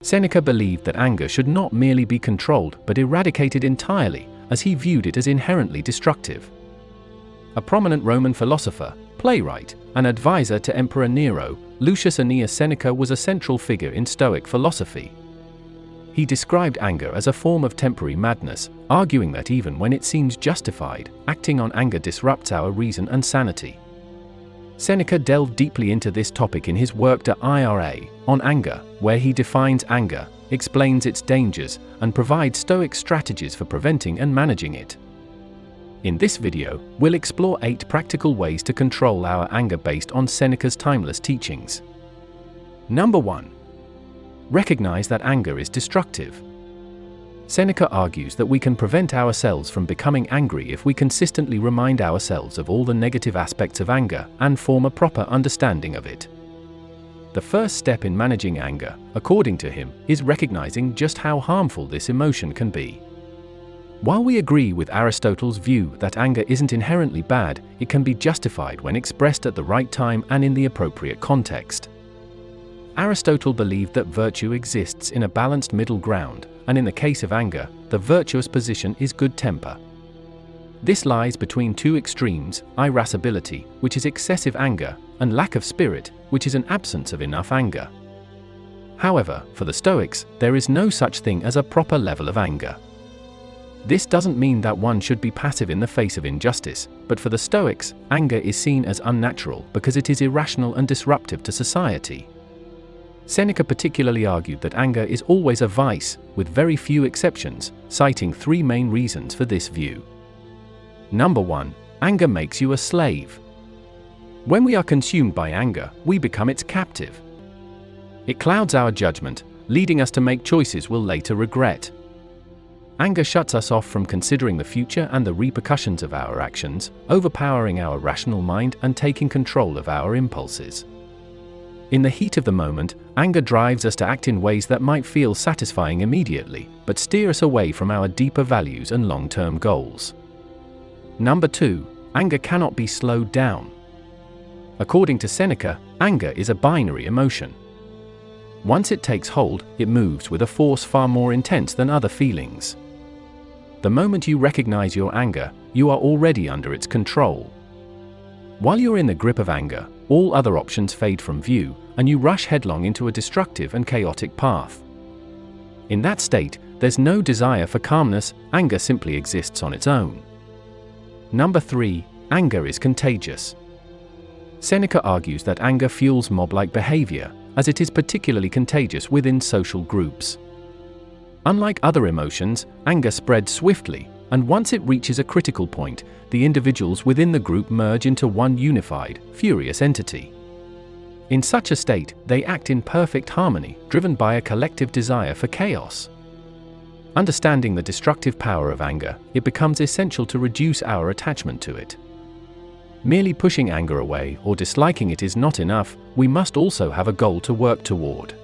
Seneca believed that anger should not merely be controlled but eradicated entirely, as he viewed it as inherently destructive. A prominent Roman philosopher, playwright, and advisor to Emperor Nero, Lucius Annaeus Seneca was a central figure in Stoic philosophy. He described anger as a form of temporary madness, arguing that even when it seems justified, acting on anger disrupts our reason and sanity. Seneca delved deeply into this topic in his work De Ira, on anger, where he defines anger, explains its dangers, and provides Stoic strategies for preventing and managing it. In this video, we'll explore 8 practical ways to control our anger based on Seneca's timeless teachings. Number 1. Recognize that anger is destructive. Seneca argues that we can prevent ourselves from becoming angry if we consistently remind ourselves of all the negative aspects of anger and form a proper understanding of it. The first step in managing anger, according to him, is recognizing just how harmful this emotion can be. While we agree with Aristotle's view that anger isn't inherently bad, it can be justified when expressed at the right time and in the appropriate context. Aristotle believed that virtue exists in a balanced middle ground, and in the case of anger, the virtuous position is good temper. This lies between two extremes: irascibility, which is excessive anger, and lack of spirit, which is an absence of enough anger. However, for the Stoics, there is no such thing as a proper level of anger. This doesn't mean that one should be passive in the face of injustice, but for the Stoics, anger is seen as unnatural because it is irrational and disruptive to society. Seneca particularly argued that anger is always a vice, with very few exceptions, citing 3 main reasons for this view. Number 1. Anger makes you a slave. When we are consumed by anger, we become its captive. It clouds our judgment, leading us to make choices we'll later regret. Anger shuts us off from considering the future and the repercussions of our actions, overpowering our rational mind and taking control of our impulses. In the heat of the moment, anger drives us to act in ways that might feel satisfying immediately, but steer us away from our deeper values and long-term goals. Number 2. Anger cannot be slowed down. According to Seneca, anger is a binary emotion. Once it takes hold, it moves with a force far more intense than other feelings. The moment you recognize your anger, you are already under its control. While you're in the grip of anger, all other options fade from view, and you rush headlong into a destructive and chaotic path. In that state, there's no desire for calmness, anger simply exists on its own. Number 3. Anger is contagious. Seneca argues that anger fuels mob-like behavior, as it is particularly contagious within social groups. Unlike other emotions, anger spreads swiftly, and once it reaches a critical point, the individuals within the group merge into one unified, furious entity. In such a state, they act in perfect harmony, driven by a collective desire for chaos. Understanding the destructive power of anger, it becomes essential to reduce our attachment to it. Merely pushing anger away or disliking it is not enough, we must also have a goal to work toward.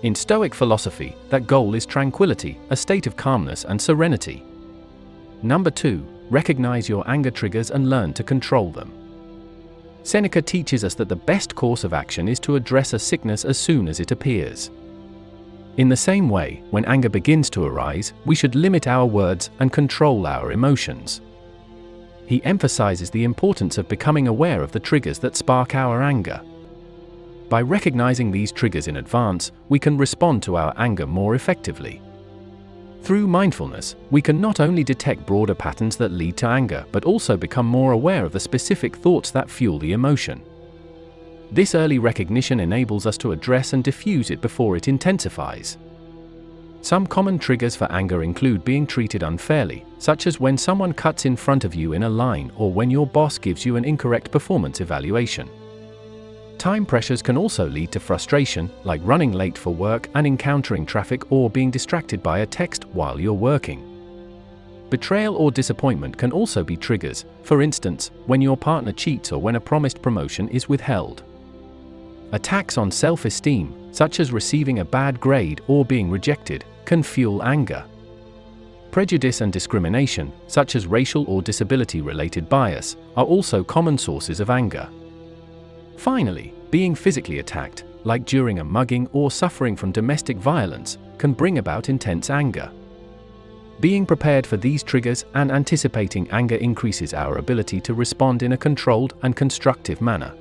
In Stoic philosophy, that goal is tranquility, a state of calmness and serenity. Number 2. Recognize your anger triggers and learn to control them. Seneca teaches us that the best course of action is to address a sickness as soon as it appears. In the same way, when anger begins to arise, we should limit our words and control our emotions. He emphasizes the importance of becoming aware of the triggers that spark our anger. By recognizing these triggers in advance, we can respond to our anger more effectively. Through mindfulness, we can not only detect broader patterns that lead to anger but also become more aware of the specific thoughts that fuel the emotion. This early recognition enables us to address and diffuse it before it intensifies. Some common triggers for anger include being treated unfairly, such as when someone cuts in front of you in a line or when your boss gives you an incorrect performance evaluation. Time pressures can also lead to frustration, like running late for work and encountering traffic or being distracted by a text while you're working. Betrayal or disappointment can also be triggers, for instance, when your partner cheats or when a promised promotion is withheld. Attacks on self-esteem, such as receiving a bad grade or being rejected, can fuel anger. Prejudice and discrimination, such as racial or disability-related bias, are also common sources of anger. Finally, being physically attacked, like during a mugging or suffering from domestic violence, can bring about intense anger. Being prepared for these triggers and anticipating anger increases our ability to respond in a controlled and constructive manner.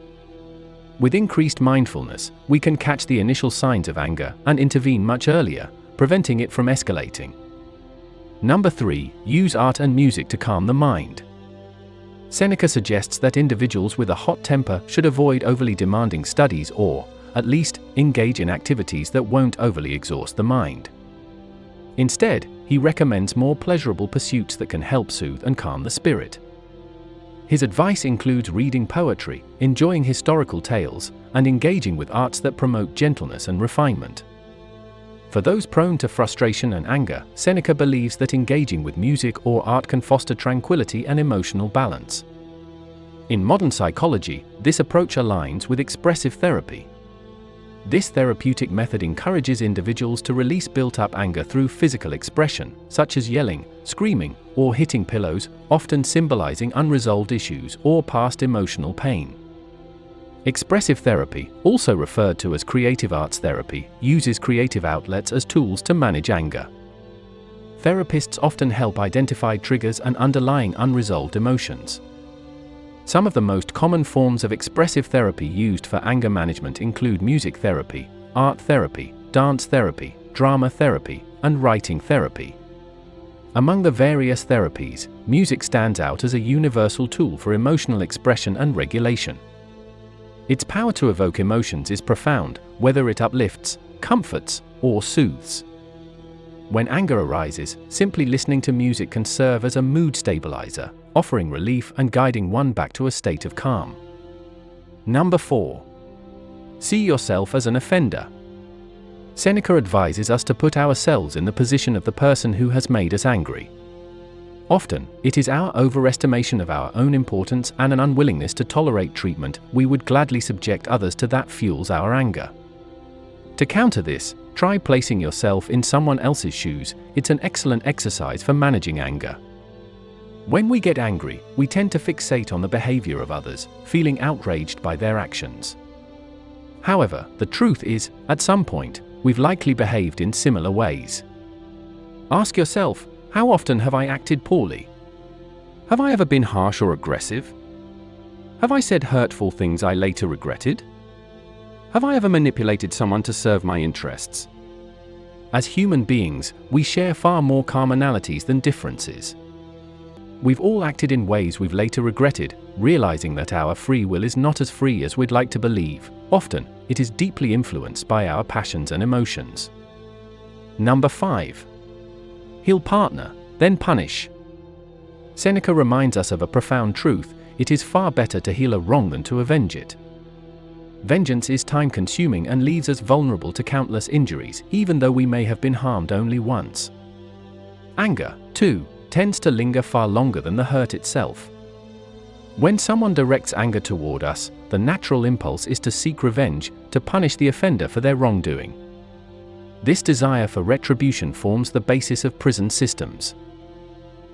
With increased mindfulness, we can catch the initial signs of anger and intervene much earlier, preventing it from escalating. Number 3. Use art and music to calm the mind. Seneca suggests that individuals with a hot temper should avoid overly demanding studies or, at least, engage in activities that won't overly exhaust the mind. Instead, he recommends more pleasurable pursuits that can help soothe and calm the spirit. His advice includes reading poetry, enjoying historical tales, and engaging with arts that promote gentleness and refinement. For those prone to frustration and anger, Seneca believes that engaging with music or art can foster tranquility and emotional balance. In modern psychology, this approach aligns with expressive therapy. This therapeutic method encourages individuals to release built-up anger through physical expression, such as yelling, screaming, or hitting pillows, often symbolizing unresolved issues or past emotional pain. Expressive therapy, also referred to as creative arts therapy, uses creative outlets as tools to manage anger. Therapists often help identify triggers and underlying unresolved emotions. Some of the most common forms of expressive therapy used for anger management include music therapy, art therapy, dance therapy, drama therapy, and writing therapy. Among the various therapies, music stands out as a universal tool for emotional expression and regulation. Its power to evoke emotions is profound, whether it uplifts, comforts, or soothes. When anger arises, simply listening to music can serve as a mood stabilizer, offering relief and guiding one back to a state of calm. Number 4. See yourself as an offender. Seneca advises us to put ourselves in the position of the person who has made us angry. Often, it is our overestimation of our own importance and an unwillingness to tolerate treatment we would gladly subject others to that fuels our anger. To counter this, try placing yourself in someone else's shoes. It's an excellent exercise for managing anger. When we get angry, we tend to fixate on the behavior of others, feeling outraged by their actions. However, the truth is, at some point, we've likely behaved in similar ways. Ask yourself, how often have I acted poorly? Have I ever been harsh or aggressive? Have I said hurtful things I later regretted? Have I ever manipulated someone to serve my interests? As human beings, we share far more commonalities than differences. We've all acted in ways we've later regretted, realizing that our free will is not as free as we'd like to believe. Often, it is deeply influenced by our passions and emotions. Number 5. Heal partner, then punish. Seneca reminds us of a profound truth: it is far better to heal a wrong than to avenge it. Vengeance is time-consuming and leaves us vulnerable to countless injuries, even though we may have been harmed only once. Anger, too, tends to linger far longer than the hurt itself. When someone directs anger toward us, the natural impulse is to seek revenge, to punish the offender for their wrongdoing. This desire for retribution forms the basis of prison systems.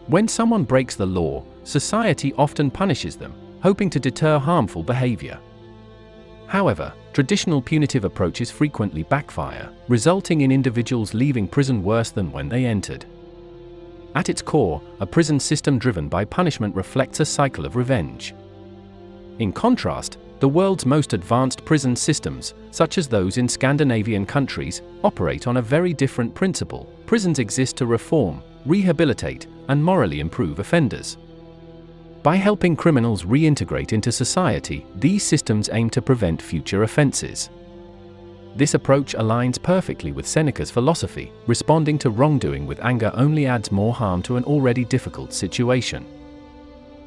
When someone breaks the law, society often punishes them, hoping to deter harmful behavior. However, traditional punitive approaches frequently backfire, resulting in individuals leaving prison worse than when they entered. At its core, a prison system driven by punishment reflects a cycle of revenge. In contrast, the world's most advanced prison systems, such as those in Scandinavian countries, operate on a very different principle. Prisons exist to reform, rehabilitate, and morally improve offenders. By helping criminals reintegrate into society, these systems aim to prevent future offenses. This approach aligns perfectly with Seneca's philosophy: responding to wrongdoing with anger only adds more harm to an already difficult situation.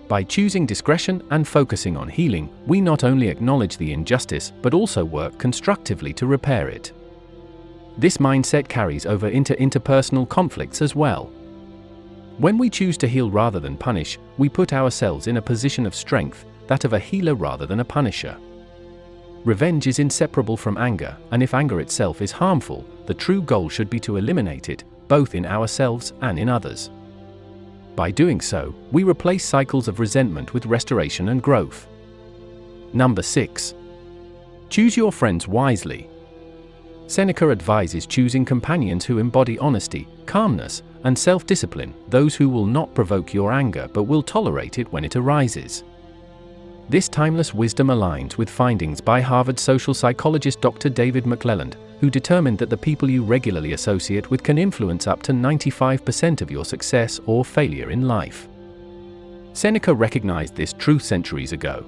By choosing discretion and focusing on healing, we not only acknowledge the injustice but also work constructively to repair it. This mindset carries over into interpersonal conflicts as well. When we choose to heal rather than punish, we put ourselves in a position of strength, that of a healer rather than a punisher. Revenge is inseparable from anger, and if anger itself is harmful, the true goal should be to eliminate it, both in ourselves and in others. By doing so, we replace cycles of resentment with restoration and growth. Number 6. Choose your friends wisely. Seneca advises choosing companions who embody honesty, calmness, and self-discipline, those who will not provoke your anger but will tolerate it when it arises. This timeless wisdom aligns with findings by Harvard social psychologist Dr. David McClelland, who determined that the people you regularly associate with can influence up to 95% of your success or failure in life. Seneca recognized this truth centuries ago.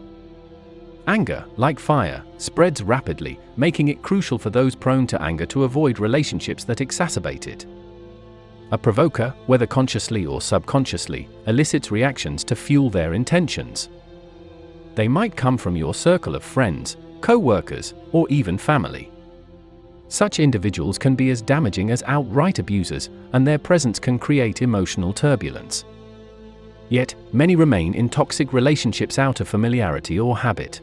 Anger, like fire, spreads rapidly, making it crucial for those prone to anger to avoid relationships that exacerbate it. A provoker, whether consciously or subconsciously, elicits reactions to fuel their intentions. They might come from your circle of friends, co-workers, or even family. Such individuals can be as damaging as outright abusers, and their presence can create emotional turbulence. Yet, many remain in toxic relationships out of familiarity or habit.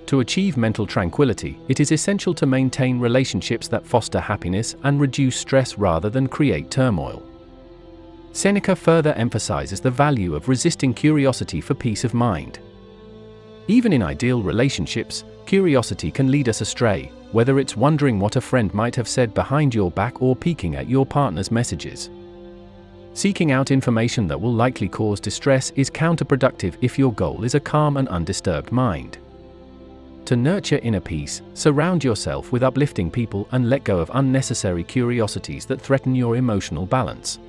To achieve mental tranquility, it is essential to maintain relationships that foster happiness and reduce stress rather than create turmoil. Seneca further emphasizes the value of resisting curiosity for peace of mind. Even in ideal relationships, curiosity can lead us astray, whether it's wondering what a friend might have said behind your back or peeking at your partner's messages. Seeking out information that will likely cause distress is counterproductive if your goal is a calm and undisturbed mind. To nurture inner peace, surround yourself with uplifting people and let go of unnecessary curiosities that threaten your emotional balance.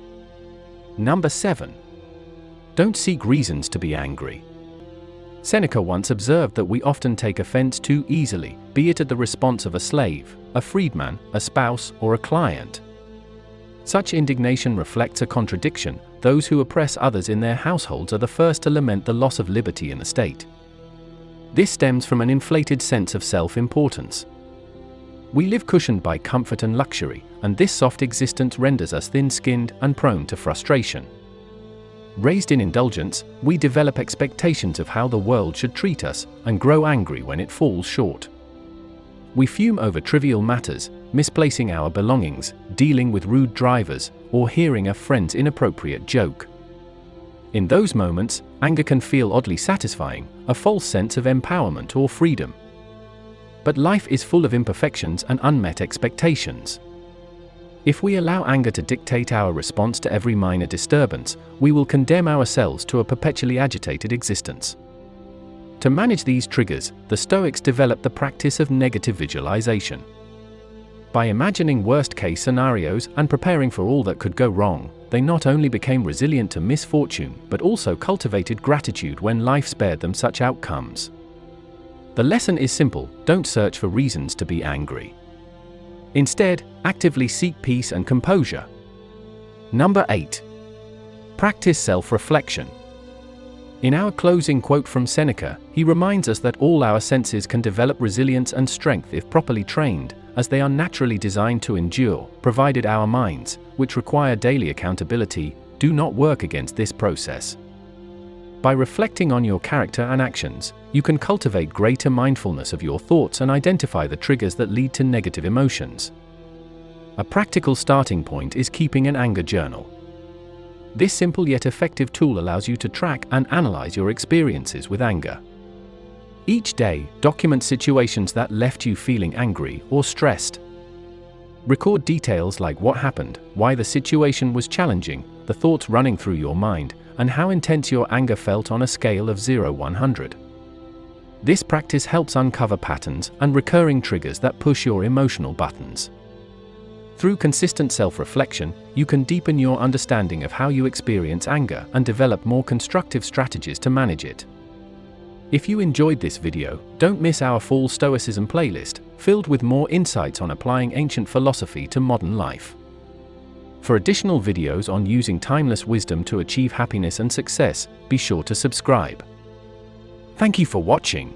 Number 7. Don't seek reasons to be angry. Seneca once observed that we often take offense too easily, be it at the response of a slave, a freedman, a spouse, or a client. Such indignation reflects a contradiction. Those who oppress others in their households are the first to lament the loss of liberty in the state. This stems from an inflated sense of self-importance. We live cushioned by comfort and luxury, and this soft existence renders us thin-skinned and prone to frustration. Raised in indulgence, we develop expectations of how the world should treat us, and grow angry when it falls short. We fume over trivial matters, misplacing our belongings, dealing with rude drivers, or hearing a friend's inappropriate joke. In those moments, anger can feel oddly satisfying, a false sense of empowerment or freedom. But life is full of imperfections and unmet expectations. If we allow anger to dictate our response to every minor disturbance, we will condemn ourselves to a perpetually agitated existence. To manage these triggers, the Stoics developed the practice of negative visualization. By imagining worst-case scenarios and preparing for all that could go wrong, they not only became resilient to misfortune but also cultivated gratitude when life spared them such outcomes. The lesson is simple: don't search for reasons to be angry. Instead, actively seek peace and composure. Number 8. Practice self-reflection. In our closing quote from Seneca, he reminds us that all our senses can develop resilience and strength if properly trained, as they are naturally designed to endure, provided our minds, which require daily accountability, do not work against this process. By reflecting on your character and actions, you can cultivate greater mindfulness of your thoughts and identify the triggers that lead to negative emotions. A practical starting point is keeping an anger journal. This simple yet effective tool allows you to track and analyze your experiences with anger. Each day, document situations that left you feeling angry or stressed. Record details like what happened, why the situation was challenging, the thoughts running through your mind, and how intense your anger felt on a scale of 0–100. This practice helps uncover patterns and recurring triggers that push your emotional buttons. Through consistent self-reflection, you can deepen your understanding of how you experience anger and develop more constructive strategies to manage it. If you enjoyed this video, don't miss our full Stoicism playlist, filled with more insights on applying ancient philosophy to modern life. For additional videos on using timeless wisdom to achieve happiness and success, be sure to subscribe. Thank you for watching.